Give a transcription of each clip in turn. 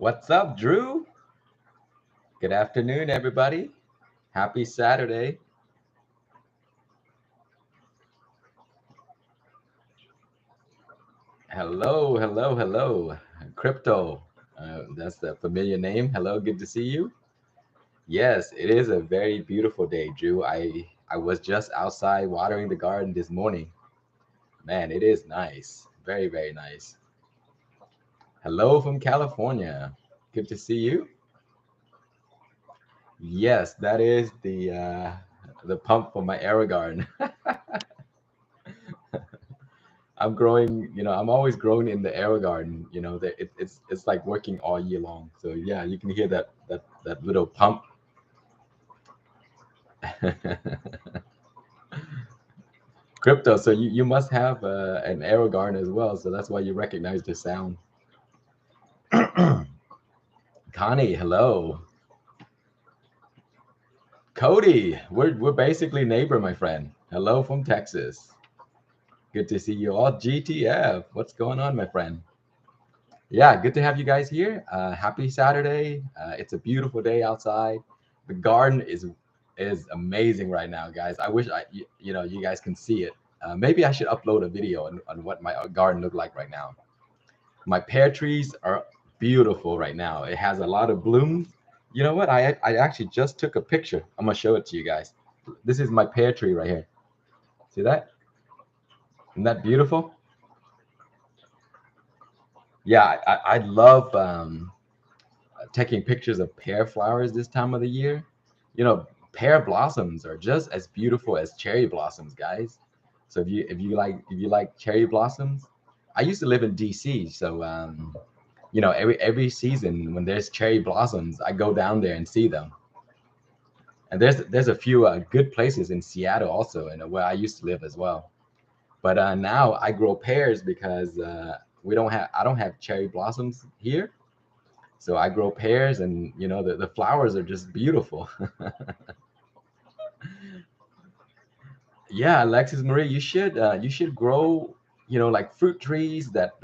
What's up, Drew? Good afternoon, everybody. Happy Saturday. Hello, hello, hello. Crypto. That's the familiar name. Hello, good to see you. Yes, it is a very beautiful day, Drew. I was just outside watering the garden this morning. Man, it is nice. Very, very nice. Hello from California. Good to see you. Yes, that is the pump for my air garden. I'm growing, I'm always growing in the air garden. It's like working all year long. So yeah, you can hear that little pump. Crypto. So you must have an air garden as well. So that's why you recognize the sound. Connie, hello. Cody, we're basically neighbor, my friend. Hello from Texas. Good to see you all. GTF. What's going on, my friend? Yeah, good to have you guys here. Happy Saturday. It's a beautiful day outside. The garden is amazing right now, guys. I wish you guys can see it. Maybe I should upload a video on what my garden look like right now. My pear trees are beautiful right now. It has a lot of blooms. You know what? I actually just took a picture. I'm gonna show it to you guys. This is my pear tree right here. See that? Isn't that beautiful? Yeah, I love taking pictures of pear flowers this time of the year. Pear blossoms are just as beautiful as cherry blossoms, guys. So if you like cherry blossoms, I used to live in DC, so every season when there's cherry blossoms, I go down there and see them. And there's a few good places in Seattle also, and where I used to live as well. But now I grow pears because I don't have cherry blossoms here. So I grow pears, and the flowers are just beautiful. Yeah, Alexis Marie, you should grow, like fruit trees that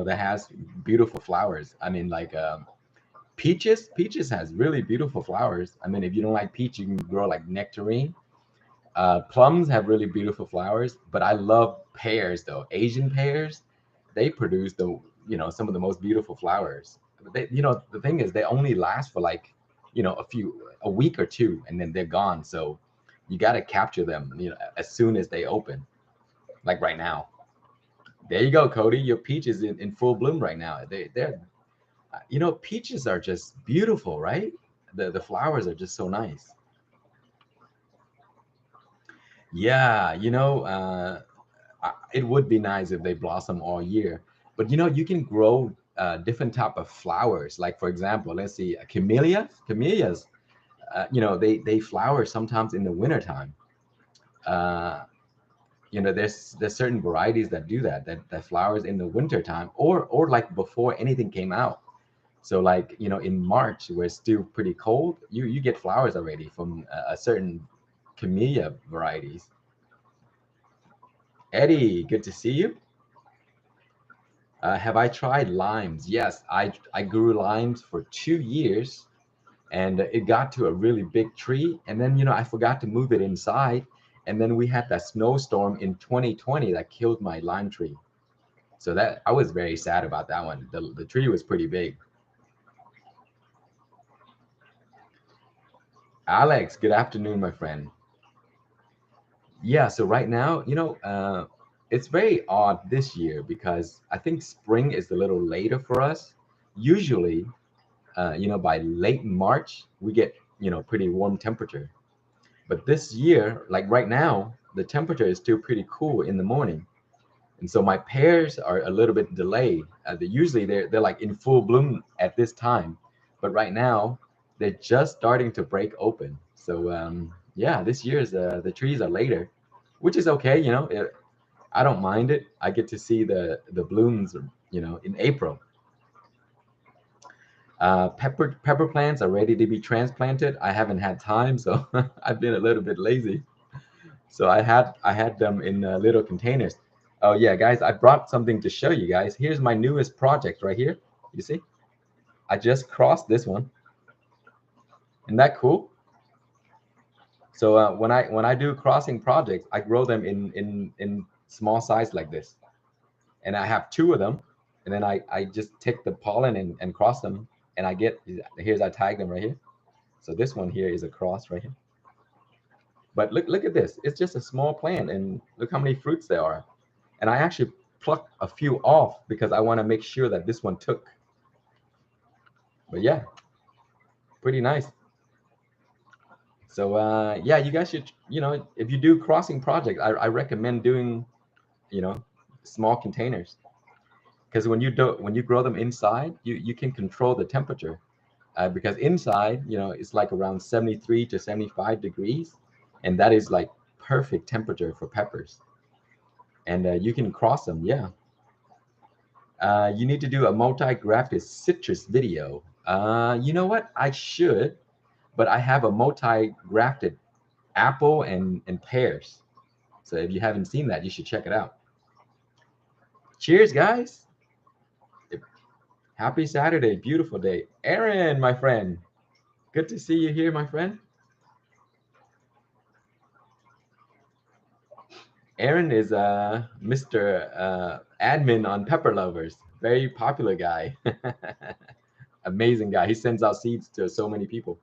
has beautiful flowers. I mean, like peaches. Peaches has really beautiful flowers. I mean, if you don't like peach, you can grow like nectarine. Plums have really beautiful flowers, but I love pears though. Asian pears, they produce some of the most beautiful flowers. But the thing is, they only last for like, a week or two, and then they're gone. So you got to capture them, as soon as they open, like right now. There you go, Cody. Your peach is in full bloom right now. Peaches are just beautiful, right? The flowers are just so nice. Yeah, it would be nice if they blossom all year, but you can grow different type of flowers. Like for example, let's see, camellias. They flower sometimes in the wintertime. uh there's certain varieties that do that flowers in the wintertime, or like before anything came out. So like in March, where it's still pretty cold, you get flowers already from a certain camellia varieties. Eddie, good to see you. Have I tried limes? Yes, I grew limes for 2 years, and it got to a really big tree. And then I forgot to move it inside, and then we had that snowstorm in 2020 that killed my lime tree. So that I was very sad about that one. The tree was pretty big. Alex, good afternoon, my friend. Yeah, so right now, it's very odd this year because I think spring is a little later for us. Usually, by late March, we get, pretty warm temperature. But this year, like right now, the temperature is still pretty cool in the morning. And so my pears are a little bit delayed. Usually they're like in full bloom at this time, but right now they're just starting to break open. So yeah, this year's the trees are later, which is okay. I don't mind it. I get to see the blooms, in April. Pepper plants are ready to be transplanted. I haven't had time, so I've been a little bit lazy. So I had them in little containers. Oh yeah, guys, I brought something to show you guys. Here's my newest project right here. You see? I just crossed this one. Isn't that cool? So when I do crossing projects, I grow them in small size like this, and I have two of them, and then I just take the pollen and cross them, and I get here's I tag them right here. So this one here is a cross right here. But look at this. It's just a small plant, and look how many fruits there are. And I actually pluck a few off because I want to make sure that this one took. But yeah, pretty nice. So yeah, you guys should, if you do crossing project, I recommend doing, you know, small containers, because when you grow them inside, you can control the temperature, because inside, it's like around 73 to 75 degrees, and that is like perfect temperature for peppers. And you can cross them, yeah. You need to do a multi-grafted citrus video. You know what? I should, but I have a multi-grafted apple and pears. So if you haven't seen that, you should check it out. Cheers, guys. Happy Saturday. Beautiful day. Aaron, my friend. Good to see you here, my friend. Aaron is Mr. Admin on Pepper Lovers. Very popular guy. Amazing guy. He sends out seeds to so many people.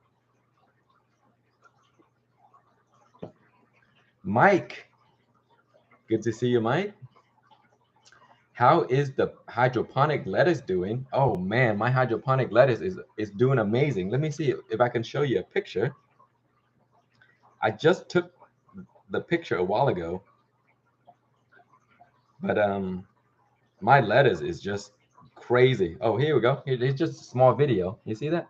Mike. Good to see you, Mike. How is the hydroponic lettuce doing? Oh man, my hydroponic lettuce is doing amazing. Let me see if I can show you a picture. I just took the picture a while ago, but my lettuce is just crazy. Oh, here we go. It's just a small video. You see that?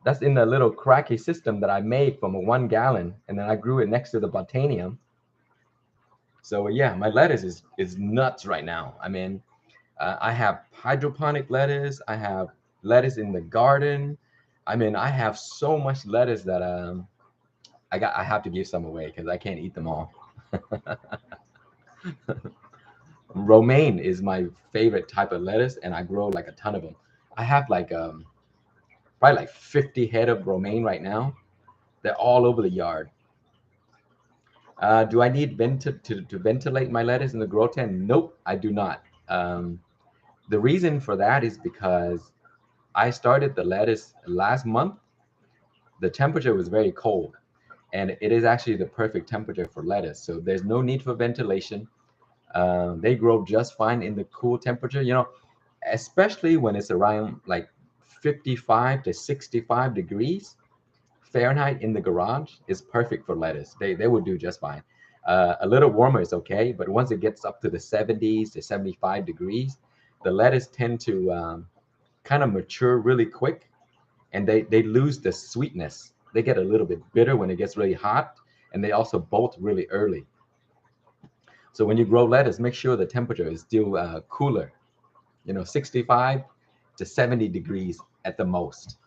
That's in the little cracky system that I made from a 1 gallon, and then I grew it next to the botanium. So yeah, my lettuce is nuts right now. I mean, I have hydroponic lettuce. I have lettuce in the garden. I mean, I have so much lettuce that I have to give some away because I can't eat them all. Romaine is my favorite type of lettuce, and I grow like a ton of them. I have like probably like 50 head of romaine right now. They're all over the yard. Do I need to ventilate my lettuce in the grow tent? Nope, I do not. The reason for that is because I started the lettuce last month. The temperature was very cold, and it is actually the perfect temperature for lettuce. So there's no need for ventilation. They grow just fine in the cool temperature, especially when it's around like 55 to 65 degrees Fahrenheit in the garage is perfect for lettuce. They will do just fine. A little warmer is okay, but once it gets up to the 70s to 75 degrees, the lettuce tend to kind of mature really quick, and they lose the sweetness. They get a little bit bitter when it gets really hot, and they also bolt really early. So when you grow lettuce, make sure the temperature is still cooler, 65 to 70 degrees at the most.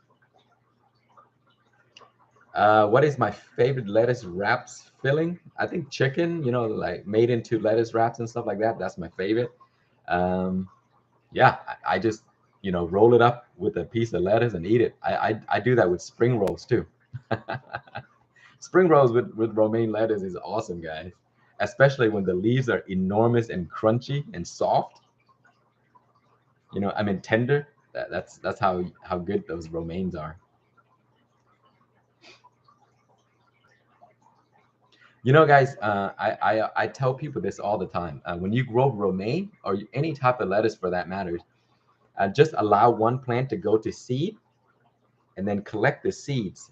What is my favorite lettuce wraps filling? I think chicken, like made into lettuce wraps and stuff like that. That's my favorite. Um, yeah, I just, roll it up with a piece of lettuce and eat it. I do that with spring rolls too. Spring rolls with romaine lettuce is awesome, guys. Especially when the leaves are enormous and crunchy and soft. I mean tender. That's how good those romaines are. Guys, I tell people this all the time. When you grow romaine or any type of lettuce for that matter, just allow one plant to go to seed, and then collect the seeds,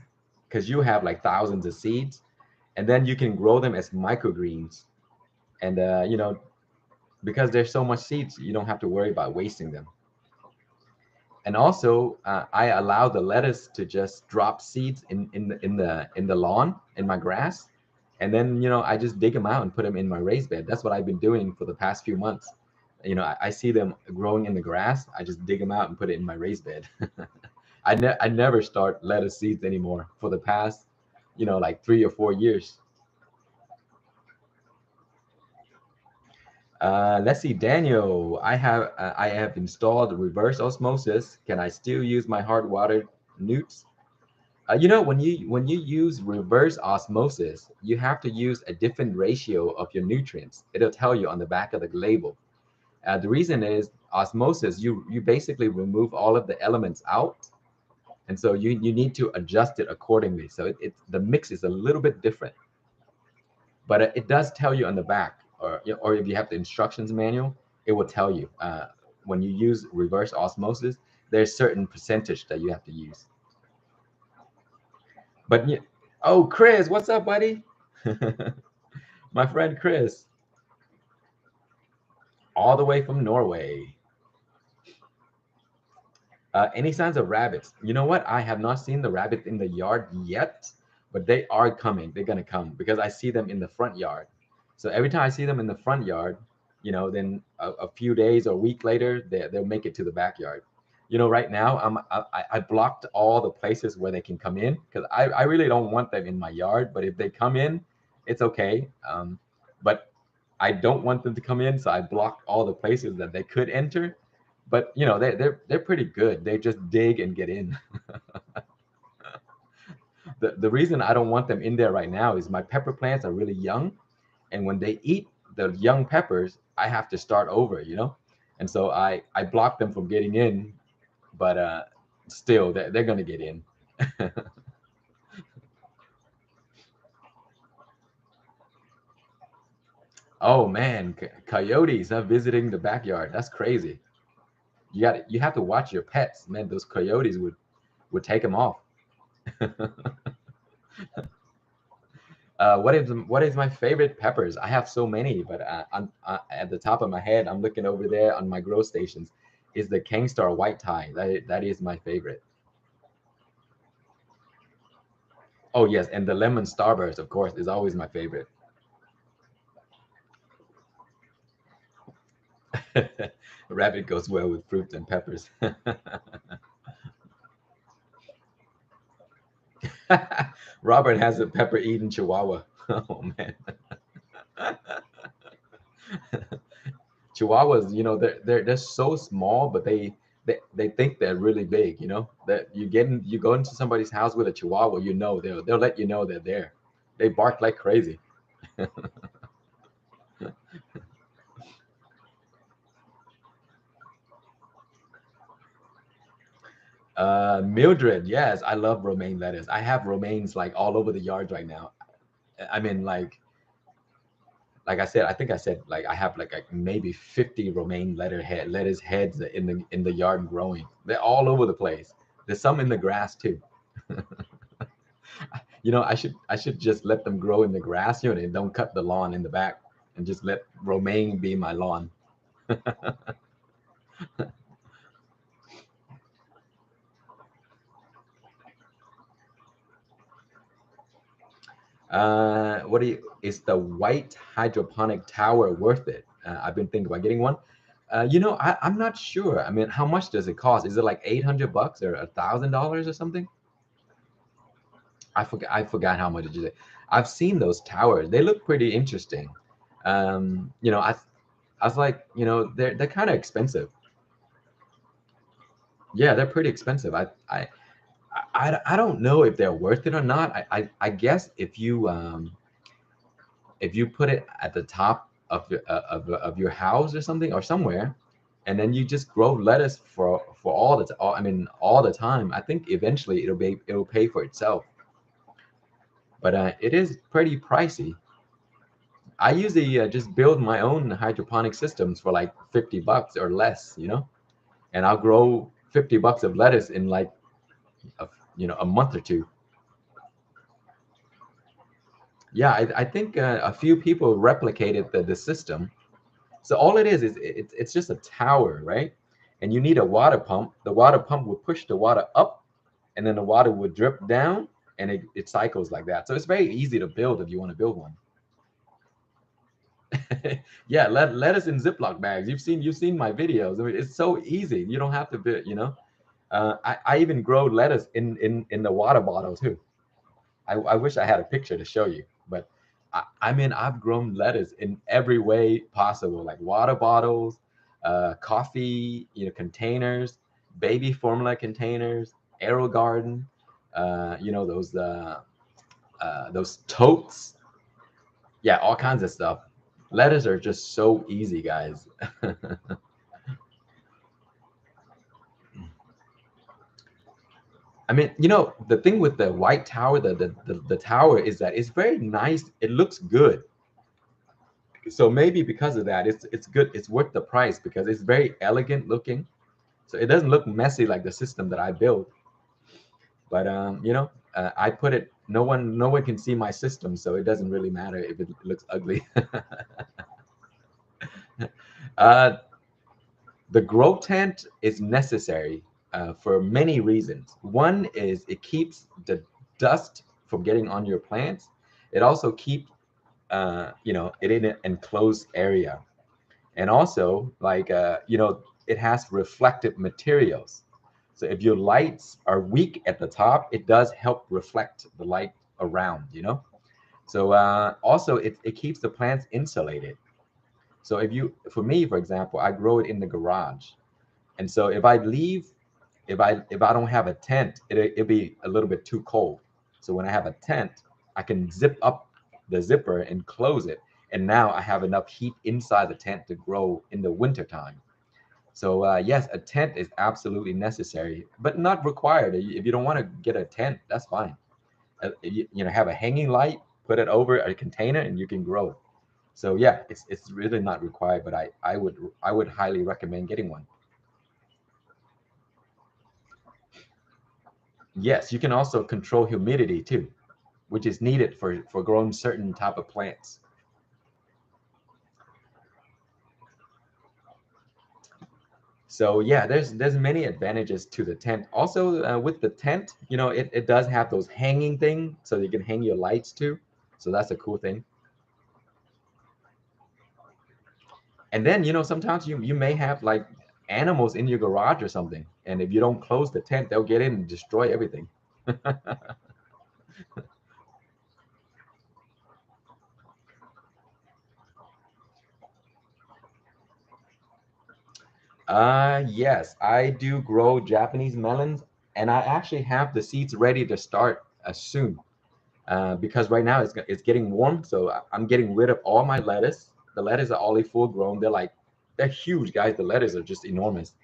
because you have like thousands of seeds, and then you can grow them as microgreens. And because there's so much seeds, you don't have to worry about wasting them. And also, I allow the lettuce to just drop seeds in the lawn, in my grass, and then I just dig them out and put them in my raised bed. That's what I've been doing for the past few months. I see them growing in the grass. I just dig them out and put it in my raised bed. I never start lettuce seeds anymore for the past, like 3 or 4 years. Let's see, Daniel. I have installed reverse osmosis. Can I still use my hard water newts? When you use reverse osmosis, you have to use a different ratio of your nutrients. It'll tell you on the back of the label. The reason is osmosis. You basically remove all of the elements out, and so you need to adjust it accordingly. So the mix is a little bit different, but it does tell you on the back, or if you have the instructions manual, it will tell you when you use reverse osmosis, there's certain percentage that you have to use. But oh, Chris, what's up, buddy? My friend Chris, all the way from Norway. Any signs of rabbits? You know what? I have not seen the rabbit in the yard yet, but they are coming. They're gonna come because I see them in the front yard. So every time I see them in the front yard, then a few days or a week later, they'll make it to the backyard. Right now I blocked all the places where they can come in because I really don't want them in my yard. But if they come in, it's okay. But I don't want them to come in, so I blocked all the places that they could enter. But they're pretty good. They just dig and get in. The reason I don't want them in there right now is my pepper plants are really young, and when they eat the young peppers, I have to start over. And so I block them from getting in, but still they're gonna get in. Oh man, coyotes visiting the backyard. That's crazy. You have to watch your pets, man. Those coyotes would take them off. What is my favorite peppers? I have so many, but at the top of my head, I'm looking over there on my grow stations. Is the Kangstar White Tie? That is my favorite. Oh yes, and the lemon starburst, of course, is always my favorite. Rabbit goes well with fruits and peppers. Robert has a pepper eating chihuahua. Oh man. Chihuahuas, they're so small, but they think they're really big. That you go into somebody's house with a Chihuahua, they'll let you know they're there. They bark like crazy. Mildred, yes, I love romaine lettuce. I have romaines like all over the yard right now. I mean, like I said, I think I said like I have like maybe 50 romaine lettuce heads in the yard growing. They're all over the place. There's some in the grass too. I should just let them grow in the grass, and don't cut the lawn in the back, and just let romaine be my lawn. Is the white hydroponic tower worth it? I've been thinking about getting one. I'm not sure. I mean, how much does it cost? Is it like $800 or $1,000 or something? I forgot how much it is. I've seen those towers. They look pretty interesting. I was like, they're kind of expensive. Yeah, they're pretty expensive. I don't know if they're worth it or not. I guess if you put it at the top of your house or something or somewhere, and then you just grow lettuce for all the time. I think eventually it'll pay for itself. But it is pretty pricey. I usually just build my own hydroponic systems for like $50 or less, and I'll grow $50 of lettuce in like a month or two. Yeah, I think a few people replicated the system. So all it is it's just a tower, right? And you need a water pump. The water pump would push the water up, and then the water would drip down, and it cycles like that. So it's very easy to build if you want to build one. Yeah, lettuce in Ziploc bags. You've seen my videos. I mean, it's so easy. You don't have to build. I even grow lettuce in the water bottle too. I wish I had a picture to show you, but I mean, I've grown lettuce in every way possible, like water bottles, coffee, containers, baby formula containers, aero garden, those totes, yeah, all kinds of stuff. Lettuce are just so easy, guys. I mean, the thing with the white tower, the tower is that it's very nice. It looks good. So maybe because of that, it's good. It's worth the price because it's very elegant looking. So it doesn't look messy like the system that I built. But I put it. No one can see my system, so it doesn't really matter if it looks ugly. uh, the grow tent is necessary for many reasons. One is it keeps the dust from getting on your plants. It also keeps it in an enclosed area, and also like it has reflective materials. So if your lights are weak at the top, it does help reflect the light around. So also it keeps the plants insulated. So for me, for example, I grow it in the garage, and so if I leave, if I don't have a tent, it'll be a little bit too cold. So when I have a tent, I can zip up the zipper and close it, and now I have enough heat inside the tent to grow in the winter time. So yes, a tent is absolutely necessary, but not required. If you don't want to get a tent, that's fine. Have a hanging light, put it over a container, and you can grow. So yeah, it's really not required, but I would highly recommend getting one. Yes, you can also control humidity too, which is needed for growing certain type of plants. So yeah, there's many advantages to the tent. Also, with the tent, it does have those hanging thing, so you can hang your lights too. So that's a cool thing. And then sometimes you may have like animals in your garage or something, and if you don't close the tent, they'll get in and destroy everything. Yes, I do grow Japanese melons, and I actually have the seeds ready to start soon. Because right now it's getting warm, so I'm getting rid of all my lettuce. The lettuce are already full grown. They're huge, guys. The lettuce are just enormous.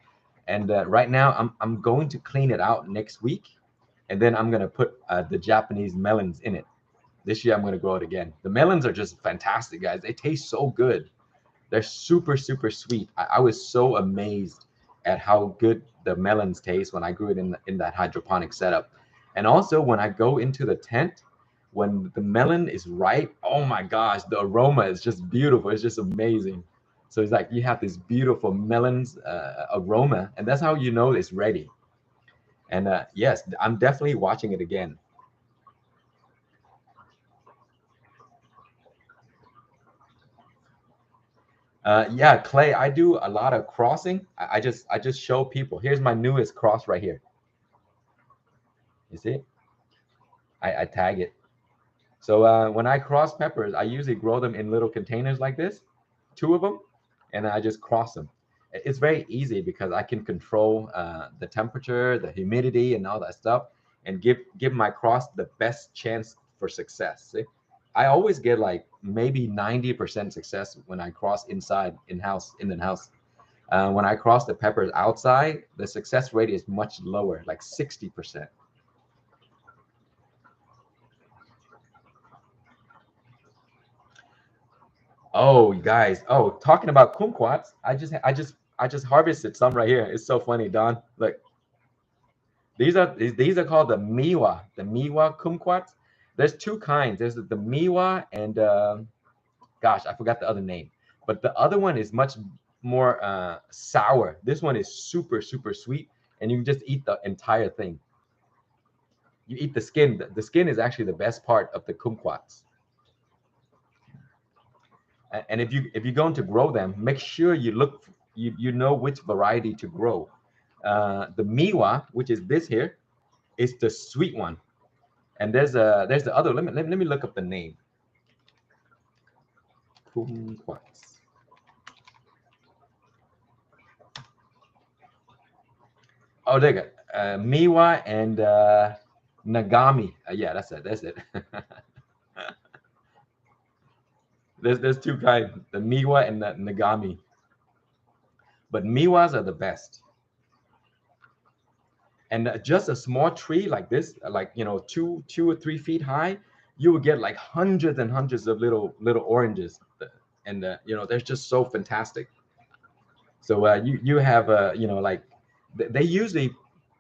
And right now I'm going to clean it out next week, and then I'm gonna put the Japanese melons in it. This year I'm gonna grow it again. The melons are just fantastic, guys. They taste so good. They're super, super sweet. I was so amazed at how good the melons taste when I grew it in that hydroponic setup. And also when I go into the tent, when the melon is ripe, oh my gosh, the aroma is just beautiful. It's just amazing. So it's like you have this beautiful melons aroma, and that's how you know it's ready. And yes, I'm definitely watching it again. Yeah, Clay, I do a lot of crossing. I just show people. Here's my newest cross right here. You see? I tag it. So when I cross peppers, I usually grow them in little containers like this, two of them, and I just cross them. It's very easy because I can control the temperature, the humidity, and all that stuff, and give my cross the best chance for success. See? I always get like maybe 90% success when I cross inside in the house. When I cross the peppers outside, the success rate is much lower, like 60%. Oh, you guys. Oh, talking about kumquats, I just harvested some right here. It's so funny, Don. Look, these are called the miwa kumquats. There's two kinds. There's the miwa and gosh, I forgot the other name. But the other one is much more sour. This one is super, super sweet, and you can just eat the entire thing. You eat the skin. The skin is actually the best part of the kumquats. And if you're going to grow them, make sure you know which variety to grow. The miwa, which is this here, is the sweet one, and there's the other. Let me look up the name. Kumquats. Oh, there you go. Miwa and Nagami. Yeah, that's it. That's it. There's two kinds, the Miwa and the Nagami. But Miwas are the best. And just a small tree like this, like two or 3 feet high, you will get like hundreds and hundreds of little oranges, and they're just so fantastic. So you have like they usually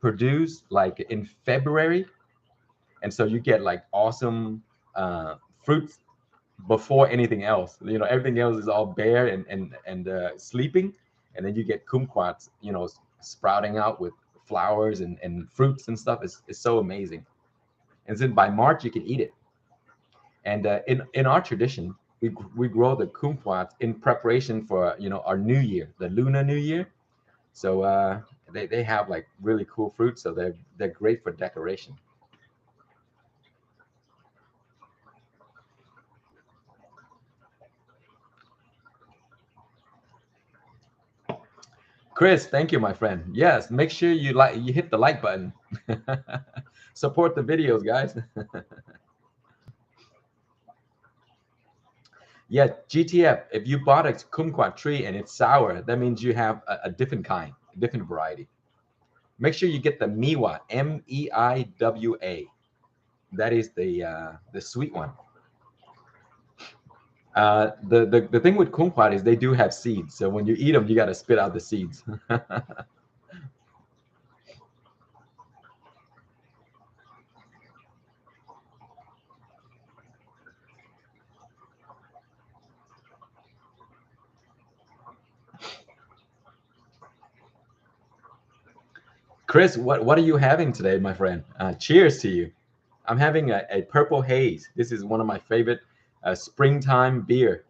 produce like in February, and so you get like awesome fruits before anything else. Everything else is all bare and sleeping, and then you get kumquats, sprouting out with flowers and fruits and stuff. It's so amazing. And then by March you can eat it. And in our tradition, we grow the kumquats in preparation for our New Year, the Lunar New Year. So they have like really cool fruits, so they're great for decoration. Chris, thank you, my friend. Yes, make sure you hit the like button. Support the videos, guys. Yeah, GTF. If you bought a kumquat tree and it's sour, that means you have a different kind, a different variety. Make sure you get the Miwa, Meiwa. That is the sweet one. The thing with kumquat is they do have seeds, so when you eat them, you got to spit out the seeds. Chris, what are you having today, my friend? Cheers to you. I'm having a purple haze. This is one of my favorite springtime beer.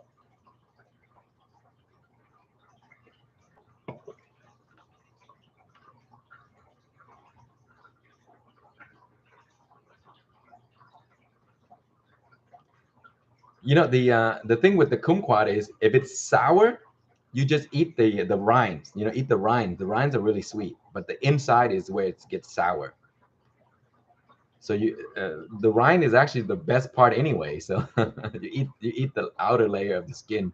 The thing with the kumquat is if it's sour, you just eat the rinds. Eat the rinds. The rinds are really sweet, but the inside is where it gets sour. So the rind is actually the best part anyway. So you eat the outer layer of the skin.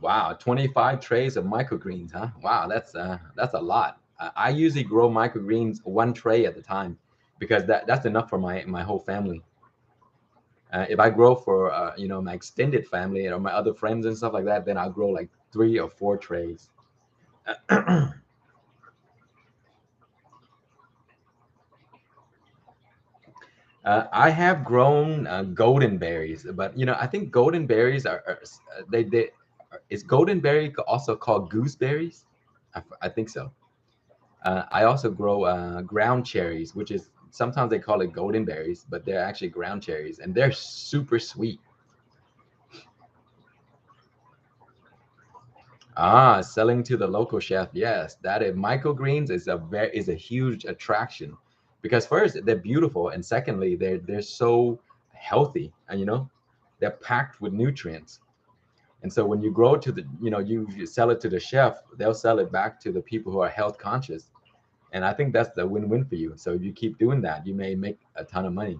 Wow, 25 trays of microgreens, huh? Wow, that's a lot. I usually grow microgreens one tray at a time because that's enough for my whole family. If I grow for my extended family or my other friends and stuff like that, then I'll grow like 3 or 4 trays. I have grown golden berries, but I think golden berries they is golden berry also called gooseberries? I think so. I also grow ground cherries, which is sometimes they call it golden berries, but they're actually ground cherries, and they're super sweet. Selling to the local chef. Yes, that is microgreens is a huge attraction because first they're beautiful, and secondly they're so healthy, and they're packed with nutrients. And so when you grow to you sell it to the chef, they'll sell it back to the people who are health conscious. And I think that's the win-win for you. So if you keep doing that, you may make a ton of money.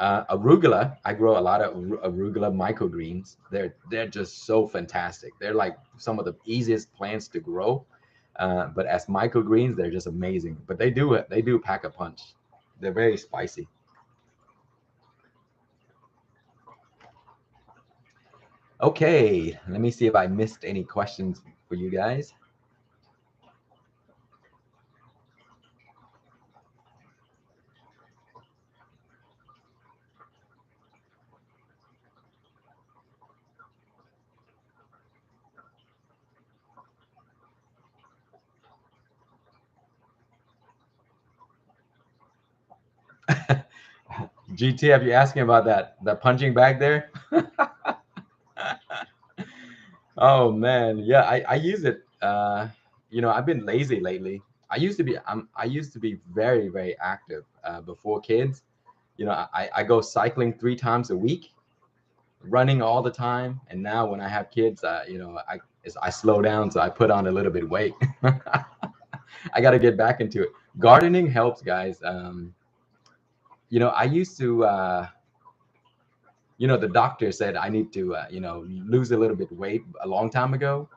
Arugula, I grow a lot of arugula microgreens. They're just so fantastic. They're like some of the easiest plants to grow. But as microgreens, they're just amazing. But they do pack a punch. They're very spicy. Okay, let me see if I missed any questions for you guys. GT, have you asking about that punching bag there? Oh man, yeah, I use it. I've been lazy lately. I used to be very, very active before kids. I go cycling 3 times a week, running all the time. And now when I have kids, I slow down, so I put on a little bit of weight. I got to get back into it. Gardening helps, guys. I used to. The doctor said I need to, lose a little bit of weight a long time ago,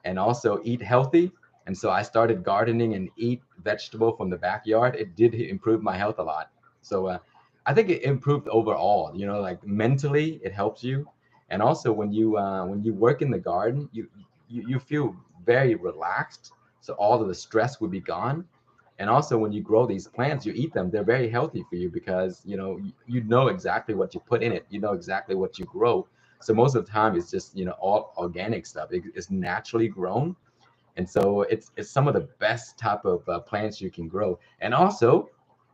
and also eat healthy. And so I started gardening and eat vegetable from the backyard. It did improve my health a lot. So I think it improved overall. Like mentally, it helps you, and also when you work in the garden, you feel very relaxed. So all of the stress would be gone. And also when you grow these plants, you eat them, they're very healthy for you because you know exactly what you put in it, you know exactly what you grow. So most of the time it's just all organic stuff. It's naturally grown, and so it's some of the best type of plants you can grow. And also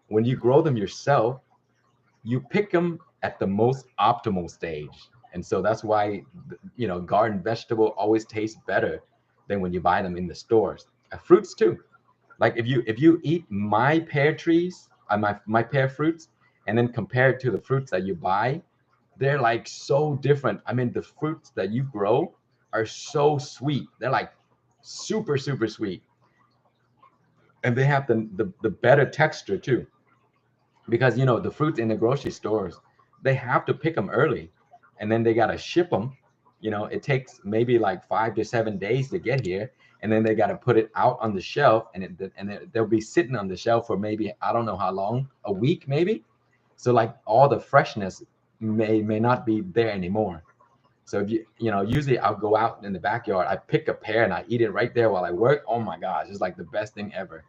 when you grow them yourself, you pick them at the most optimal stage. And so that's why garden vegetable always tastes better than when you buy them in the stores. Fruits too. Like if you eat my pear trees, my pear fruits, and then compare it to the fruits that you buy, they're like so different. I mean, the fruits that you grow are so sweet. They're like super, super sweet. And they have the better texture too. Because the fruits in the grocery stores, they have to pick them early, and then they got to ship them. It takes maybe like 5 to 7 days to get here, and then they got to put it out on the shelf, they'll be sitting on the shelf for maybe, I don't know how long, a week maybe. So like all the freshness may not be there anymore. So if usually I'll go out in the backyard, I pick a pear and I eat it right there while I work. Oh my gosh, it's like the best thing ever.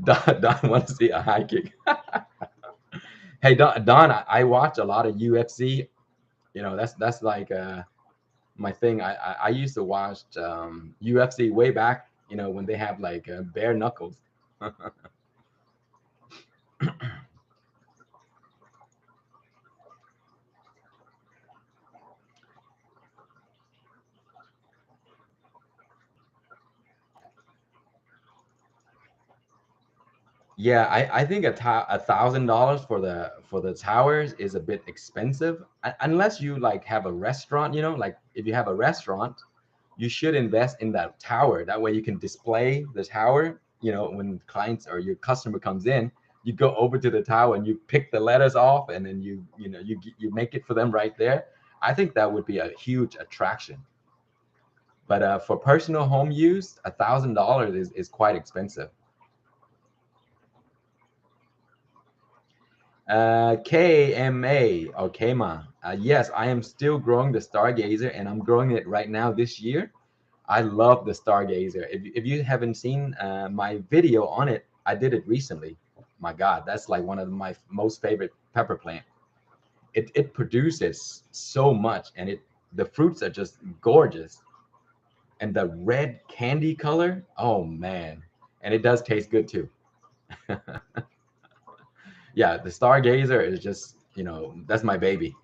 Don want to see a high kick. Hey, Don, I watch a lot of UFC. That's like my thing. I used to watch UFC way back. When they have like bare knuckles. Yeah, I think $1,000 for the towers is a bit expensive. Unless you like have a restaurant. Like if you have a restaurant, you should invest in that tower. That way you can display the tower. When clients or your customer comes in, you go over to the tower and you pick the letters off, and then you make it for them right there. I think that would be a huge attraction. But for personal home use, $1,000 is quite expensive. KMA or Kema. Yes, I am still growing the Stargazer, and I'm growing it right now this year. I love the Stargazer. If you haven't seen my video on it, I did it recently. My God, that's like one of my most favorite pepper plant. It produces so much, and the fruits are just gorgeous, and the red candy color. Oh man, and it does taste good too. Yeah, the Stargazer is just that's my baby.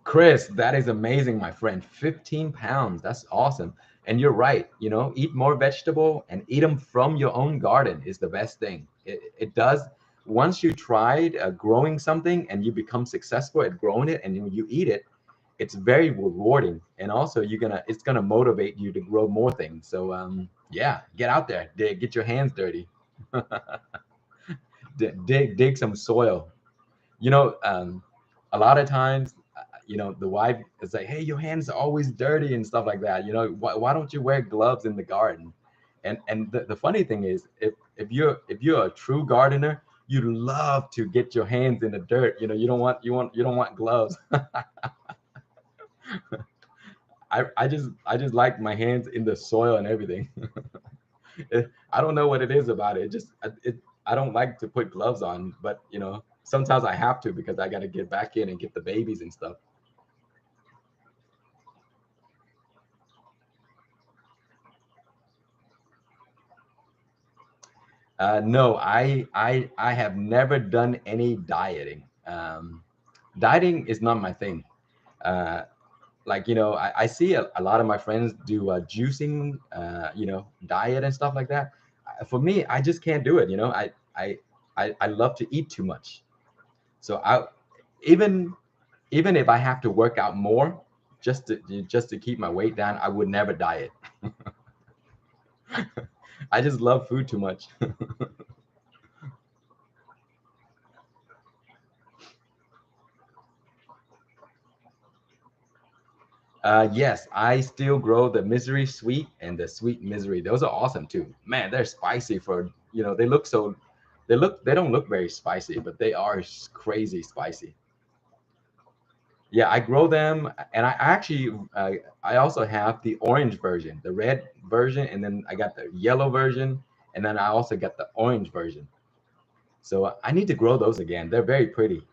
Chris, that is amazing, my friend. 15 pounds. That's awesome. And you're right. Eat more vegetable and eat them from your own garden is the best thing. It does. Once you tried growing something and you become successful at growing it and you eat it, it's very rewarding. And also it's gonna motivate you to grow more things. So yeah, get out there, get your hands dirty, dig some soil. you know um a lot of times the wife is like, hey, your hands are always dirty and stuff like that. Why don't you wear gloves in the garden? And the funny thing is, if you're a true gardener, you love to get your hands in the dirt. You don't want gloves. I just like my hands in the soil and everything. I don't know what it is about it. I don't like to put gloves on, but sometimes I have to because I got to get back in and get the babies and stuff. No, I have never done any dieting. Dieting is not my thing. Uh, like I see a lot of my friends do juicing, diet and stuff like that. For me, I just can't do it. I love to eat too much. So even even if I have to work out more just to keep my weight down, I would never diet. I just love food too much. Yes, I still grow the misery sweet and the sweet misery. Those are awesome too. Man, they're spicy they look so, they don't look very spicy, but they are crazy spicy. Yeah, I grow them, and I actually, I also have the orange version, the red version, and then I got the yellow version, and then I also got the orange version. So I need to grow those again. They're very pretty.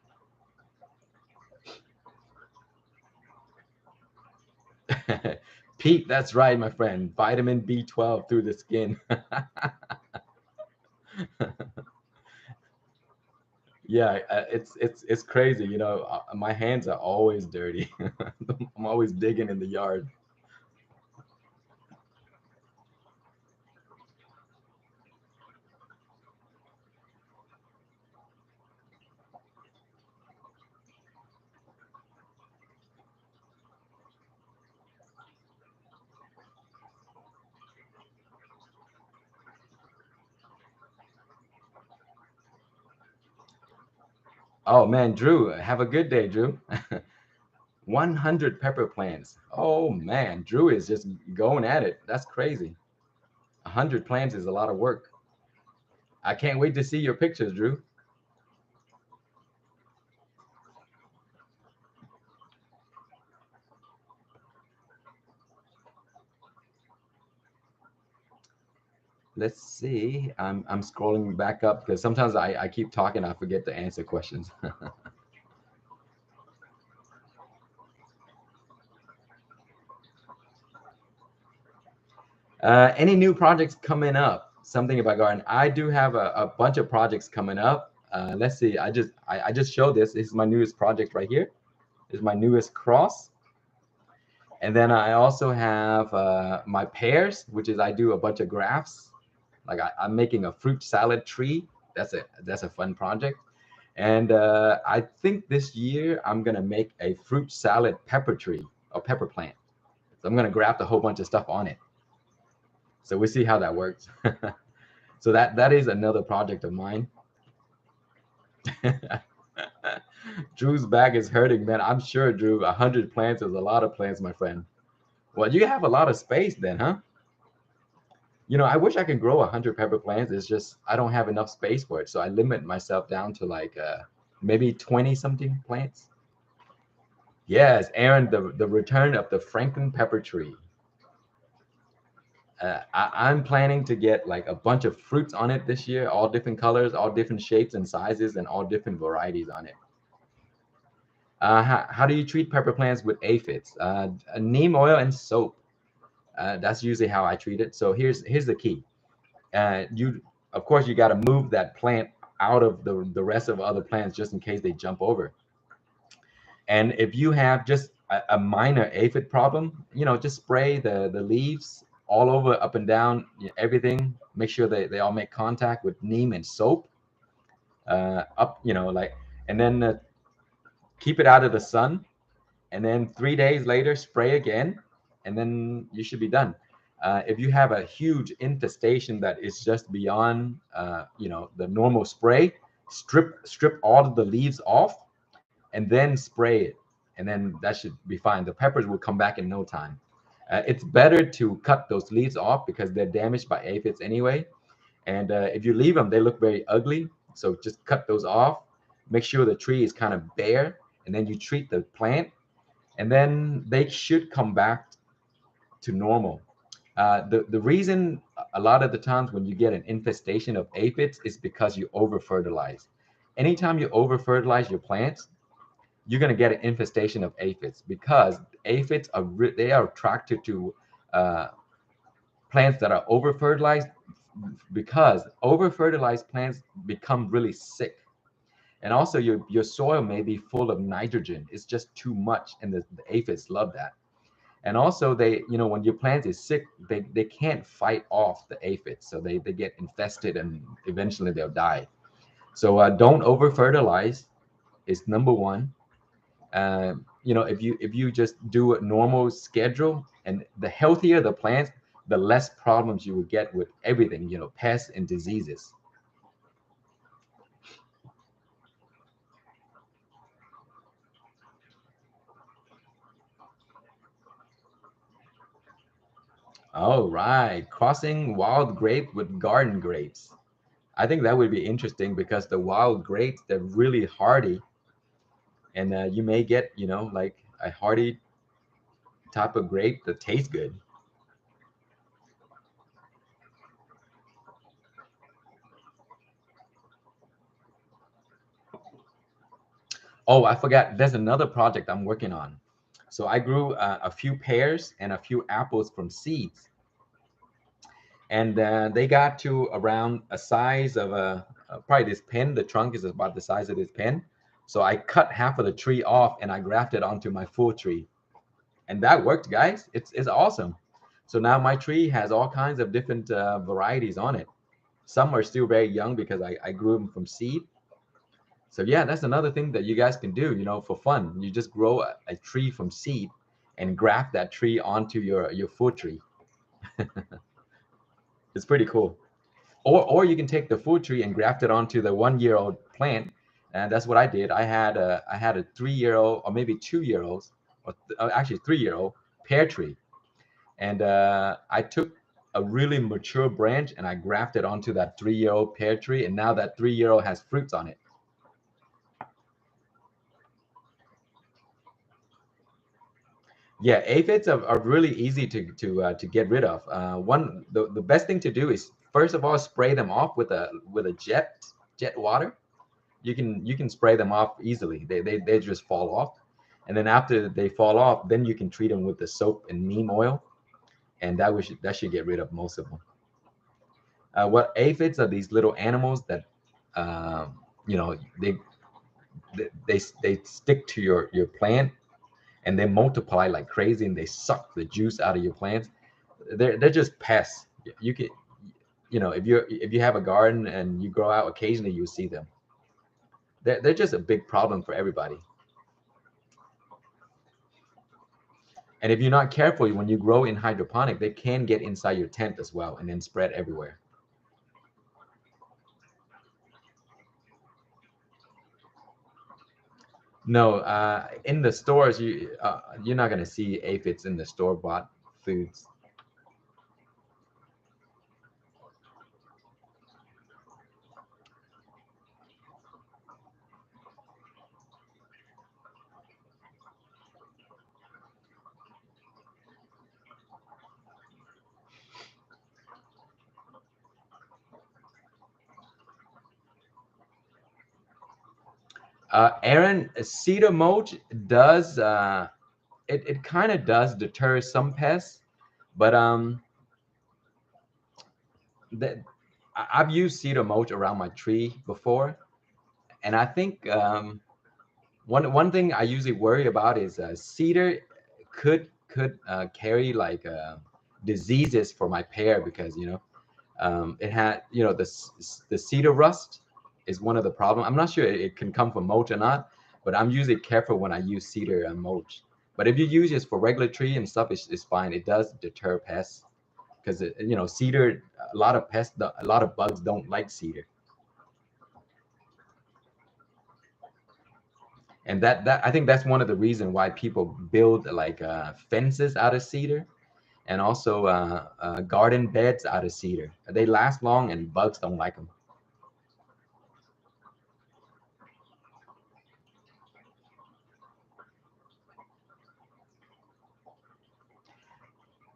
Pete, that's right, my friend. Vitamin B12 through the skin. Yeah, it's crazy. My hands are always dirty. I'm always digging in the yard. Oh man, Drew, have a good day, Drew. 100 pepper plants. Oh man, Drew is just going at it. That's crazy. 100 plants is a lot of work. I can't wait to see your pictures, Drew. Let's see. I'm scrolling back up because sometimes I keep talking, I forget to answer questions. Any new projects coming up? Something about garden. I do have a bunch of projects coming up. Let's see. I just showed this. This is my newest project right here. This is my newest cross. And then I also have my pears, which is I do a bunch of grafts. Like I'm making a fruit salad tree. That's a fun project. And I think this year I'm gonna make a fruit salad pepper tree or pepper plant. So I'm gonna graft a whole bunch of stuff on it. So we'll see how that works. So that is another project of mine. Drew's back is hurting, man. I'm sure, Drew. 100 plants is a lot of plants, my friend. Well, you have a lot of space then, huh? I wish I could grow 100 pepper plants. It's just I don't have enough space for it, so I limit myself down to like maybe 20 something plants. Yes, Aaron, the return of the Franklin pepper tree. I'm planning to get like a bunch of fruits on it this year, all different colors, all different shapes and sizes, and all different varieties on it. How do you treat pepper plants with aphids? Neem oil and soap. That's usually how I treat it. So here's the key. You of course you got to move that plant out of the rest of other plants just in case they jump over. And if you have just a minor aphid problem, just spray the leaves all over, up and down, everything. Make sure they all make contact with neem and soap. Up, like, and then keep it out of the sun. And then 3 days later, spray again, and then you should be done. If you have a huge infestation that is just beyond, the normal spray, strip all of the leaves off, and then spray it, and then that should be fine. The peppers will come back in no time. It's better to cut those leaves off because they're damaged by aphids anyway. And if you leave them, they look very ugly. So just cut those off. Make sure the tree is kind of bare, and then you treat the plant, and then they should come back to normal. The reason a lot of the times when you get an infestation of aphids is because you over fertilize. anytime you over fertilize your plants, you're going to get an infestation of aphids, because aphids are they are attracted to uh, plants that are over fertilized, because over fertilized plants become really sick. And also your soil may be full of nitrogen, it's just too much, and the aphids love that. And also they, when your plant is sick, they can't fight off the aphids, so they get infested and eventually they'll die. So don't over fertilize is number one. If you just do a normal schedule, and the healthier the plants, the less problems you will get with everything, pests and diseases. All right, crossing wild grape with garden grapes. I think that would be interesting, because the wild grapes, they're really hardy, and you may get, like a hardy type of grape that tastes good. Oh, I forgot. There's another project I'm working on. So I grew a few pears and a few apples from seeds, and they got to around a size of probably this pen. The trunk is about the size of this pen. So I cut half of the tree off and I grafted onto my full tree, and that worked, guys. It's awesome. So now my tree has all kinds of different varieties on it. Some are still very young because I grew them from seed. So yeah, that's another thing that you guys can do, for fun. You just grow a tree from seed and graft that tree onto your full tree. It's pretty cool. Or you can take the full tree and graft it onto the 1-year-old plant, and that's what I did. I had a 3-year-old, or maybe 2-year-olds, or actually 3-year-old pear tree, and I took a really mature branch and I grafted onto that 3-year-old pear tree, and now that 3-year-old has fruits on it. Yeah, aphids are really easy to get rid of. The best thing to do is, first of all, spray them off with a jet water. You can spray them off easily. They just fall off, and then after they fall off, then you can treat them with the soap and neem oil, and that should get rid of most of them. What aphids are these little animals that, um, you know, they stick to your plant, and they multiply like crazy, and they suck the juice out of your plants. They're just pests. You can, if you have a garden and you grow out, occasionally you see them. They're just a big problem for everybody. And if you're not careful, when you grow in hydroponic, they can get inside your tent as well and then spread everywhere. No, in the stores, you're not gonna see aphids in the store bought foods. Aaron, cedar mulch does it kind of does deter some pests, but that I've used cedar mulch around my tree before, and I think one thing I usually worry about is cedar could carry like diseases for my pear, because it had, the cedar rust is one of the problem. I'm not sure it can come from mulch or not, but I'm usually careful when I use cedar and mulch. But if you use it for regular tree and stuff, it's fine. It does deter pests, because cedar, a lot of pests, a lot of bugs don't like cedar. And that I think that's one of the reasons why people build like fences out of cedar, and also garden beds out of cedar. They last long and bugs don't like them.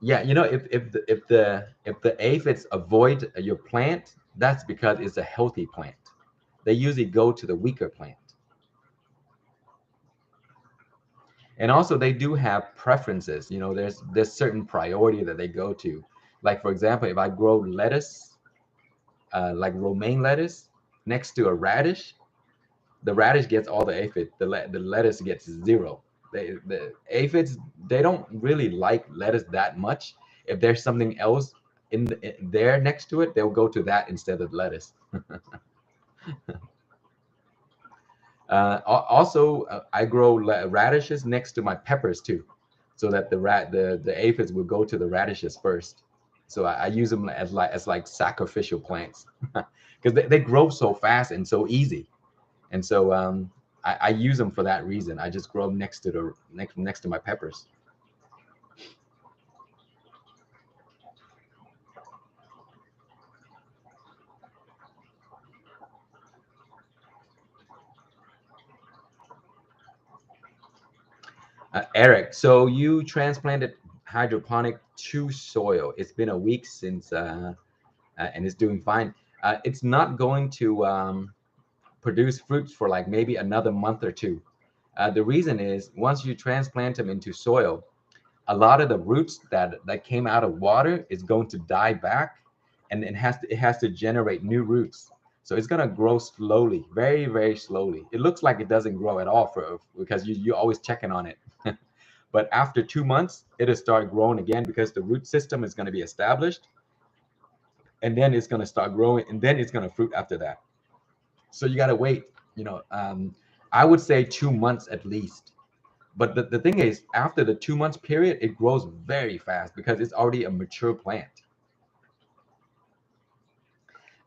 Yeah, if the aphids avoid your plant, that's because it's a healthy plant. they usually go to the weaker plant. And also they do have preferences. There's certain priority that they go to. Like for example, if I grow lettuce, like romaine lettuce, next to a radish, the radish gets all the aphid. The lettuce gets zero. The aphids, they don't really like lettuce that much. If there's something else in there next to it, they'll go to that instead of lettuce. Also, I grow radishes next to my peppers too, so that the aphids will go to the radishes first. So I use them as like sacrificial plants because they grow so fast and so easy. And so I use them for that reason. I just grow them next to my peppers. Eric, so you transplanted hydroponic to soil. It's been a week since, and it's doing fine. It's not going to produce fruits for like maybe another month or two. The reason is once you transplant them into soil, a lot of the roots that came out of water is going to die back, and it has to generate new roots. So it's going to grow slowly, very very slowly. It looks like it doesn't grow at all because you're always checking on it. But after 2 months, it'll start growing again because the root system is going to be established, and then it's going to start growing, and then it's going to fruit after that. So you got to wait. I would say 2 months at least. But the thing is, after the 2 months period, it grows very fast because it's already a mature plant.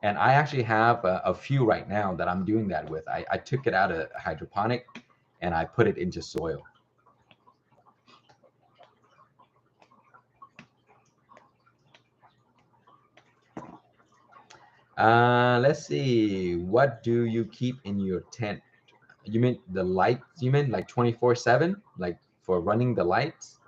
And I actually have a few right now that I'm doing that with. I took it out of hydroponic and I put it into soil. Let's see. What do you keep in your tent? You mean the lights? You mean like 24/7, like for running the lights?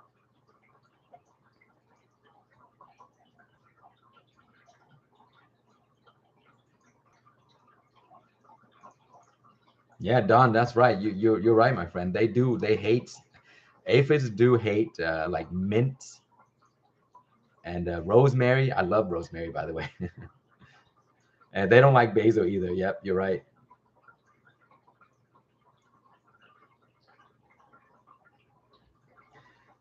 Yeah, Don, that's right. You're right, my friend. They hate aphids do hate like mint and rosemary. I love rosemary, by the way. And they don't like basil either. Yep, you're right.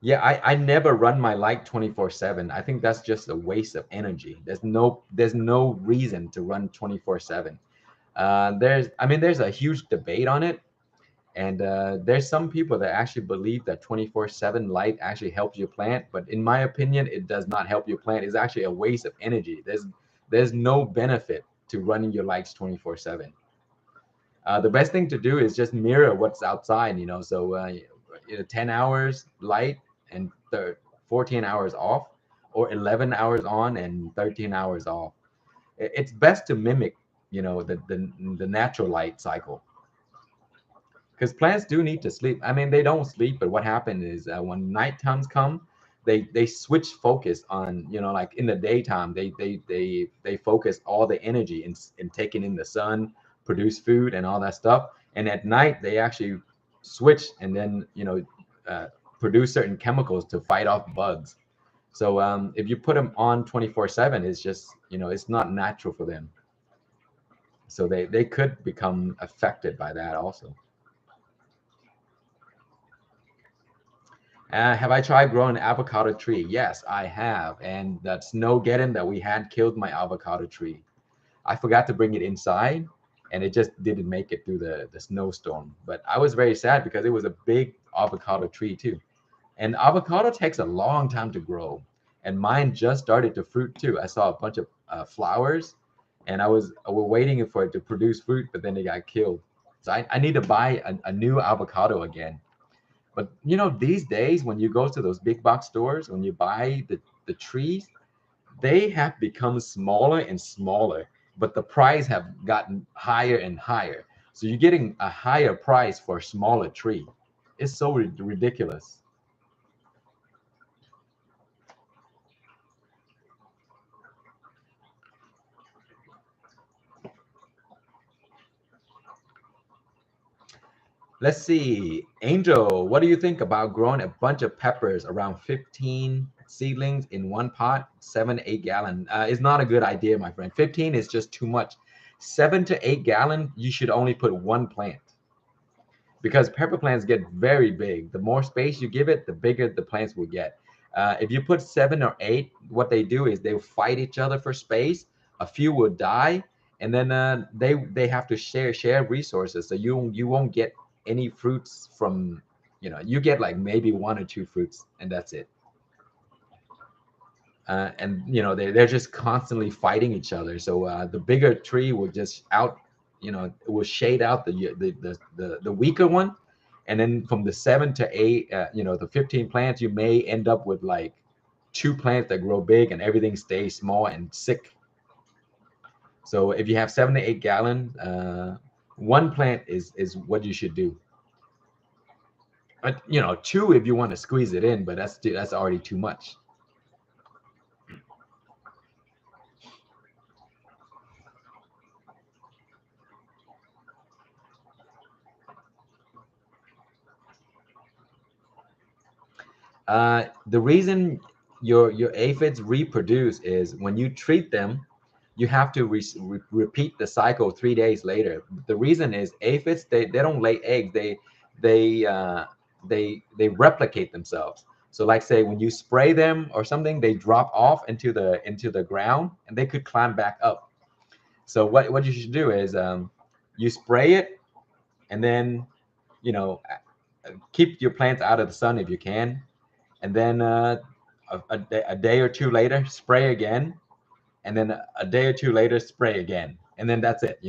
Yeah, I never run my light 24/7. I think that's just a waste of energy. There's no reason to run 24/7. There's a huge debate on it, and there's some people that actually believe that 24/7 light actually helps your plant, but in my opinion, it does not help your plant. It's actually a waste of energy. There's no benefit to running your lights 24/7. The best thing to do is just mirror what's outside, so 10 hours light and 14 hours off, or 11 hours on and 13 hours off. It's best to mimic, the natural light cycle, because plants do need to sleep. They don't sleep, but what happens is when night times come, they switch focus on, like in the daytime, they focus all the energy in taking in the sun, produce food and all that stuff. And at night, they actually switch and then, uh, produce certain chemicals to fight off bugs. So if you put them on 24/7, it's just, it's not natural for them. So they could become affected by that also. Have I tried growing an avocado tree? Yes, I have. And that snowgeddon that we had killed my avocado tree. I forgot to bring it inside, and it just didn't make it through the snowstorm. But I was very sad because it was a big avocado tree too. And avocado takes a long time to grow. And mine just started to fruit too. I saw a bunch of flowers, and we're waiting for it to produce fruit, but then it got killed. So I need to buy a new avocado again. But these days, when you go to those big box stores, when you buy the trees, they have become smaller and smaller, but the price have gotten higher and higher. So you're getting a higher price for a smaller tree. It's so ridiculous. Let's see. Angel, what do you think about growing a bunch of peppers around 15 seedlings in one pot, 7 to 8 gallon? It's not a good idea, my friend. 15 is just too much. 7 to 8 gallon, you should only put one plant because pepper plants get very big. The more space you give it, the bigger the plants will get. If you put 7 or 8, what they do is they fight each other for space. A few will die, and then they have to share resources. So you won't get any fruits from, you get like maybe 1 or 2 fruits, and that's it. And they're just constantly fighting each other. So the bigger tree will just it will shade out the weaker one, and then from the 7 to 8, the 15 plants, you may end up with like 2 plants that grow big and everything stays small and sick. So if you have 7 to 8 gallon, one plant is what you should do. But two if you want to squeeze it in, but that's already too much. The reason your aphids reproduce is when you treat them, you have to repeat the cycle 3 days later. The reason is aphids, they don't lay eggs. They they replicate themselves. So like say when you spray them or something, they drop off into the ground and they could climb back up. So what you should do is you spray it, and then you know keep your plants out of the sun if you can, and then a day or two later spray again, and then a day or two later spray again, and then that's it.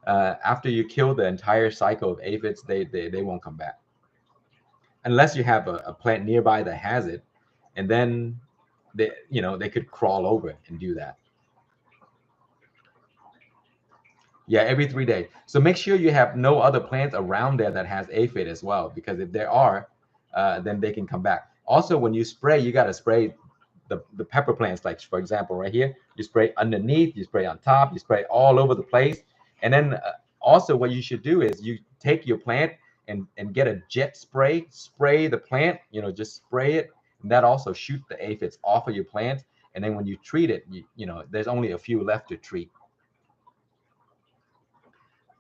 After you kill the entire cycle of aphids, they won't come back unless you have a plant nearby that has it, and then they could crawl over it and do that. Yeah, every 3 days. So make sure you have no other plants around there that has aphid as well, because if there are, then they can come back. Also, when you spray, you got to spray the pepper plants. Like for example, right here, you spray underneath, you spray on top, you spray all over the place. And then also, what you should do is you take your plant and get a jet spray, spray the plant. Just spray it, and that also shoot the aphids off of your plant. And then when you treat it, there's only a few left to treat.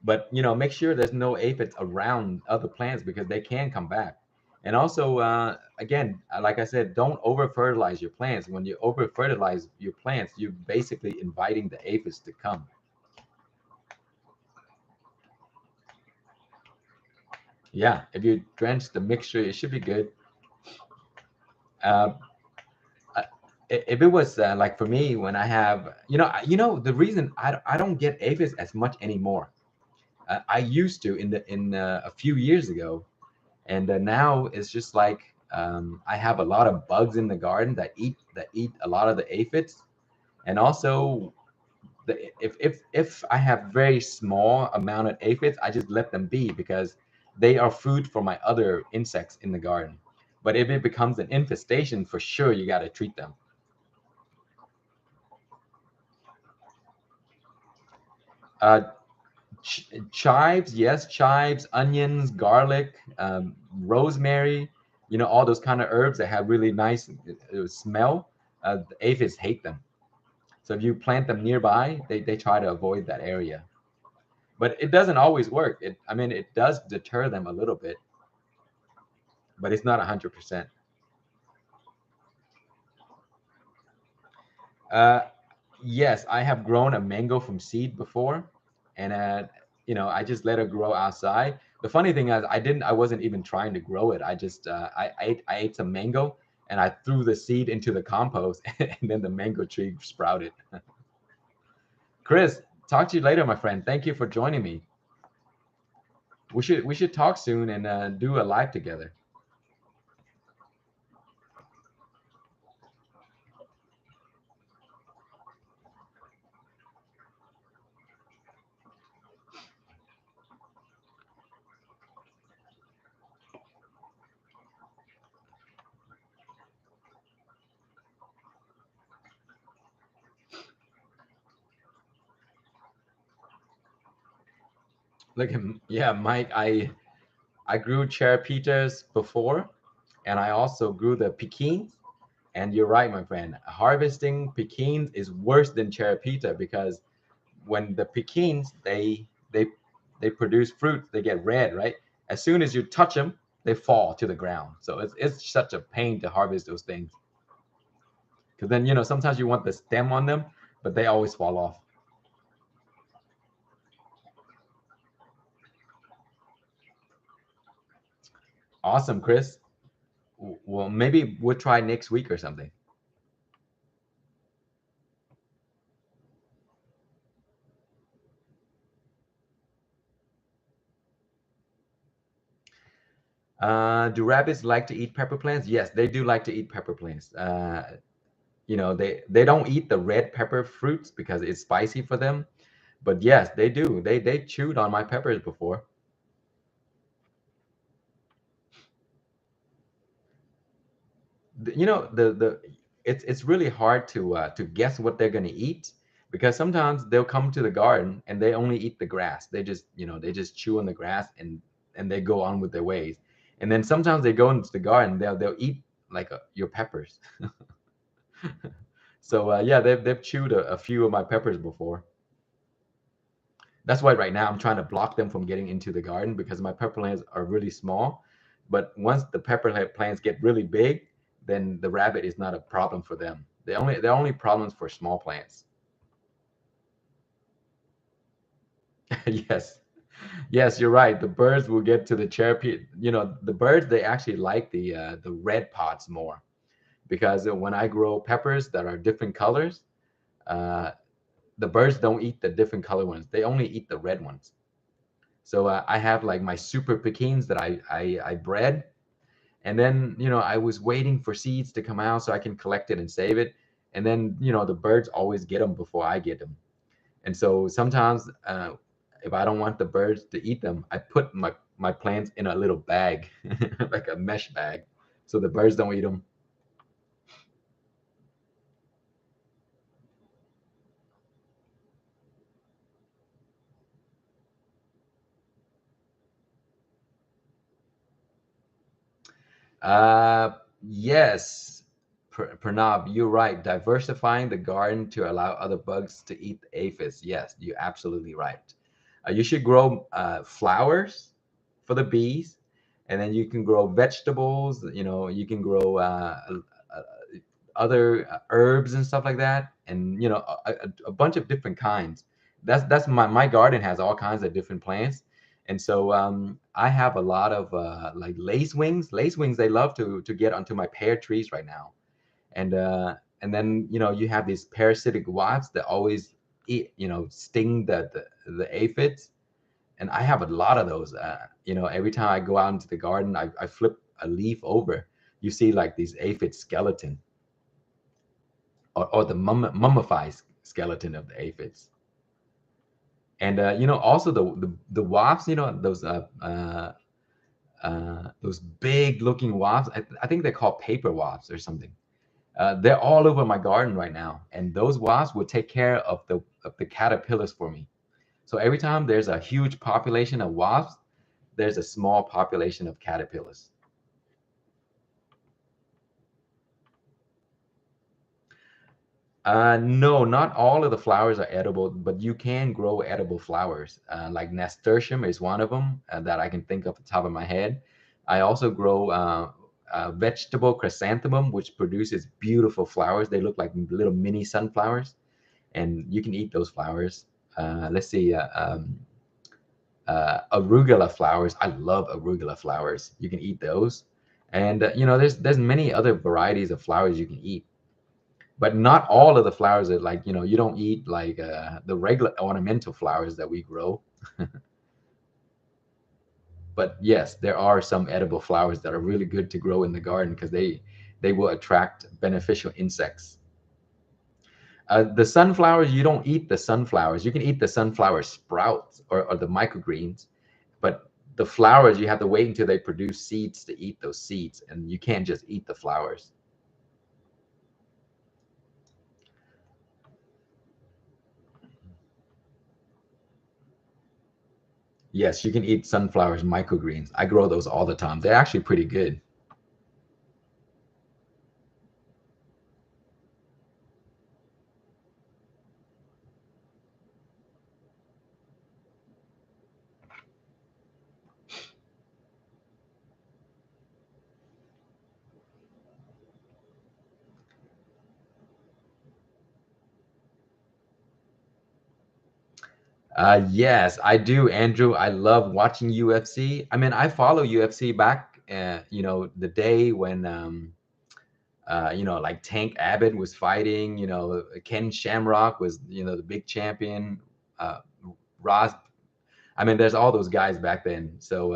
But make sure there's no aphids around other plants because they can come back. And also again, like I said, don't over fertilize your plants. When you over fertilize your plants, you're basically inviting the aphids to come. Yeah, if you drench the mixture, it should be good. uh, uh, if it was like for me, when I have the reason I don't get aphids as much anymore. I used to in a few years ago. And now it's just like I have a lot of bugs in the garden that eat a lot of the aphids. And also if I have very small amount of aphids, I just let them be because they are food for my other insects in the garden. But if it becomes an infestation, for sure you got to treat them. uh, Chives, yes, chives, onions, garlic, rosemary, all those kind of herbs that have really nice smell. The aphids hate them. So if you plant them nearby, they try to avoid that area. But it doesn't always work. It does deter them a little bit, but it's not 100%. Uh, yes, I have grown a mango from seed before, and I just let it grow outside. The funny thing is, I wasn't even trying to grow it. I ate some mango, and I threw the seed into the compost, and then the mango tree sprouted. Chris, talk to you later, my friend. Thank you for joining me. We should talk soon and do a live together. Look, yeah, Mike. I grew cherry peters before, and I also grew the pekins. And you're right, my friend. Harvesting pekins is worse than cherry peta because when the pekins they produce fruit, they get red, right? As soon as you touch them, they fall to the ground. So it's such a pain to harvest those things. Because then sometimes you want the stem on them, but they always fall off. Awesome, Chris. Well, maybe we'll try next week or something. Do rabbits like to eat pepper plants? Yes, they do like to eat pepper plants. They don't eat the red pepper fruits because it's spicy for them. But yes, they do. They chewed on my peppers before. The it's really hard to guess what they're gonna eat because sometimes they'll come to the garden and they only eat the grass. They just chew on the grass and they go on with their ways. And then sometimes they go into the garden, they'll eat like your peppers. So yeah, they've chewed a few of my peppers before. That's why right now I'm trying to block them from getting into the garden because my pepper plants are really small. But once the plants get really big, then the rabbit is not a problem for them. They're only problems for small plants. Yes. Yes, you're right. The birds will get to the cherry. The birds they actually like the red pods more because when I grow peppers that are different colors, uh, the birds don't eat the different color ones. They only eat the red ones. So I have like my super pekins that I bred, and then I was waiting for seeds to come out so I can collect it and save it, and then the birds always get them before I get them, and so sometimes if I don't want the birds to eat them, I put my plants in a little bag, like a mesh bag, so the birds don't eat them. Uh, yes, Pranav, you're right. Diversifying the garden to allow other bugs to eat the aphids. Yes, you're absolutely right. You should grow flowers for the bees, and then you can grow vegetables. You can grow other herbs and stuff like that, and a bunch of different kinds. That's my garden has all kinds of different plants, and so I have a lot of like lacewings. Lacewings they love to get onto my pear trees right now, and then you have these parasitic wasps that always eat sting the aphids, and I have a lot of those. Every time I go out into the garden, I flip a leaf over, you see like these aphid skeleton or the mummified skeleton of the aphids. And also the wasps, those big looking wasps. I think they're called paper wasps or something. They're all over my garden right now, and those wasps will take care of the caterpillars for me. So every time there's a huge population of wasps, there's a small population of caterpillars. No, not all of the flowers are edible, but you can grow edible flowers. Like nasturtium is one of them that I can think off the top of my head. I also grow vegetable chrysanthemum, which produces beautiful flowers. They look like little mini sunflowers, and you can eat those flowers. Let's see, arugula flowers. I love arugula flowers. You can eat those, and there's many other varieties of flowers you can eat, but not all of the flowers are like you don't eat like the regular ornamental flowers that we grow. But yes, there are some edible flowers that are really good to grow in the garden because they will attract beneficial insects. The sunflowers, you don't eat the sunflowers. You can eat the sunflower sprouts or the microgreens, but the flowers you have to wait until they produce seeds to eat those seeds, and you can't just eat the flowers. Yes, you can eat sunflowers microgreens. I grow those all the time. They're actually pretty good. Yes, I do, Andrew. I love watching UFC. I mean, I follow UFC back, the day when, like Tank Abbott was fighting, Ken Shamrock was, the big champion, uh, Ross. I mean, there's all those guys back then. So,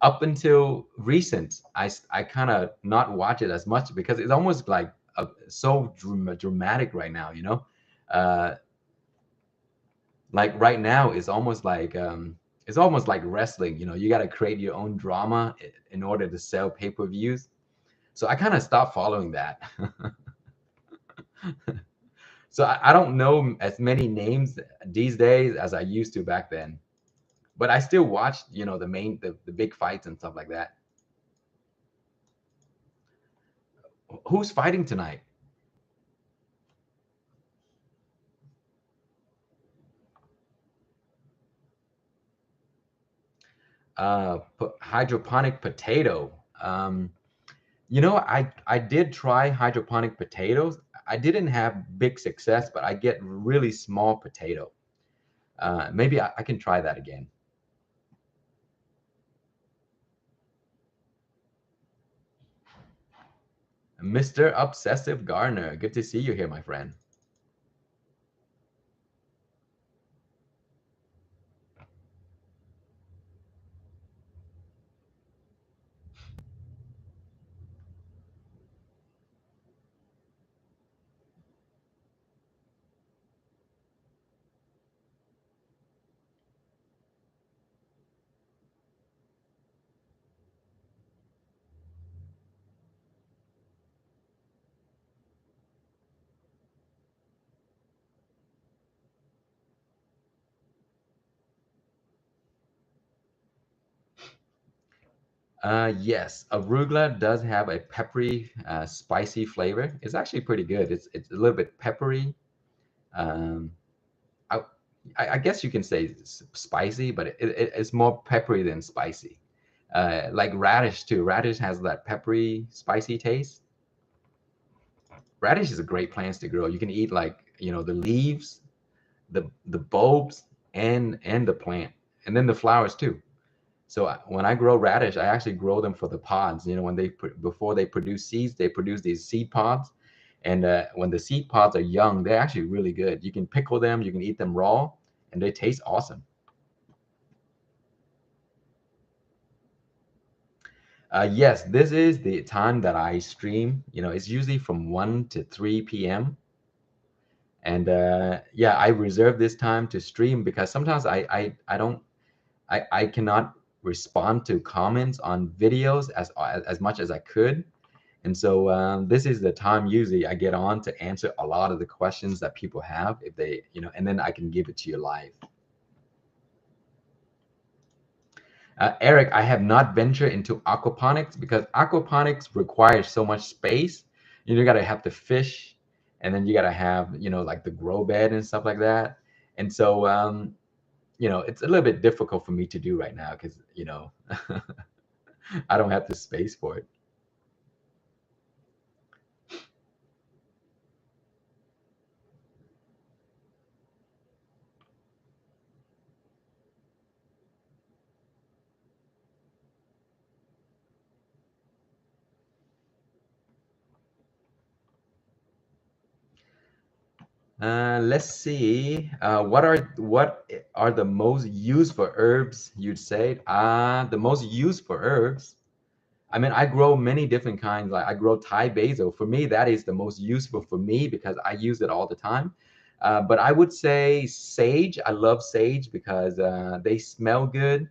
up until recent, I kind of not watch it as much because it's almost like so dramatic right now, Uh, like right now it's almost like wrestling. You got to create your own drama in order to sell pay-per-views. So I kind of stopped following that. So I don't know as many names these days as I used to back then, but I still watch, the big fights and stuff like that. Who's fighting tonight? Hydroponic potato. I did try hydroponic potatoes. I didn't have big success, but I get really small potato. Maybe I can try that again. Mr. Obsessive Gardener, good to see you here, my friend. Yes, arugula does have a peppery, spicy flavor. It's actually pretty good. It's a little bit peppery. Um, I, I guess you can say it's spicy, but it's more peppery than spicy. Like radish too. Radish has that peppery, spicy taste. Radish is a great plant to grow. You can eat like, the leaves, the bulbs, and the plant, and then the flowers too. So when I grow radish, I actually grow them for the pods. When before they produce seeds, they produce these seed pods, and when the seed pods are young, they're actually really good. You can pickle them, you can eat them raw, and they taste awesome. Yes, this is the time that I stream. It's usually from 1 to 3 p.m. And yeah, I reserve this time to stream because sometimes I don't I cannot respond to comments on videos as much as I could. And so this is the time usually I get on to answer a lot of the questions that people have if they, and then I can give it to you live. Eric, I have not ventured into aquaponics because aquaponics requires so much space. You got to have the fish, and then you got to have, like the grow bed and stuff like that. And so, it's a little bit difficult for me to do right now because, I don't have the space for it. Let's see. What are the most used for herbs, you'd say? The most used for herbs. I mean, I grow many different kinds. Like I grow Thai basil. For me, that is the most useful for me because I use it all the time. But I would say sage. I love sage because they smell good.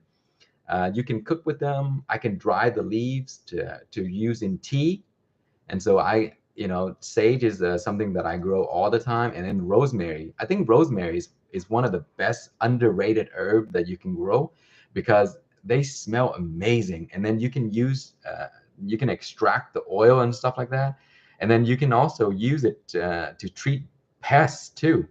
You can cook with them. I can dry the leaves to use in tea. And so sage is something that I grow all the time. And then rosemary. I think rosemary is one of the best underrated herb that you can grow because they smell amazing. And then you can extract the oil and stuff like that. And then you can also use it to treat pests too.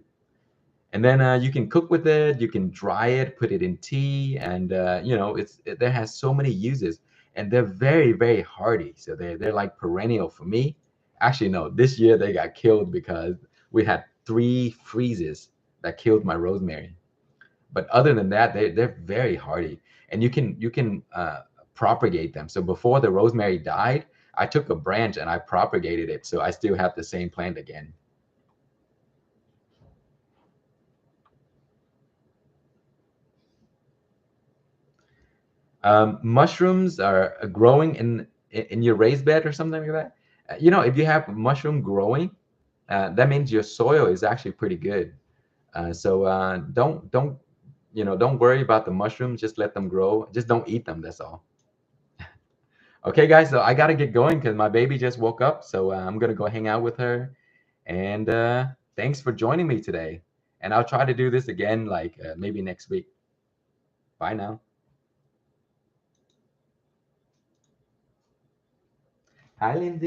And then you can cook with it, you can dry it, put it in tea, and there has so many uses. And they're very, very hardy, so they're like perennial for me. Actually, no, this year they got killed because we had three freezes that killed my rosemary. But other than that, they're very hardy, and you can propagate them. So before the rosemary died, I took a branch and I propagated it, so I still have the same plant again. Mushrooms are growing in your raised bed or something like that. If you have mushroom growing, that means your soil is actually pretty good. So don't worry about the mushrooms. Just let them grow. Just don't eat them. That's all. Okay, guys. So I gotta get going because my baby just woke up. So I'm gonna go hang out with her. And thanks for joining me today. And I'll try to do this again, like maybe next week. Bye now. Hi, Lindsay.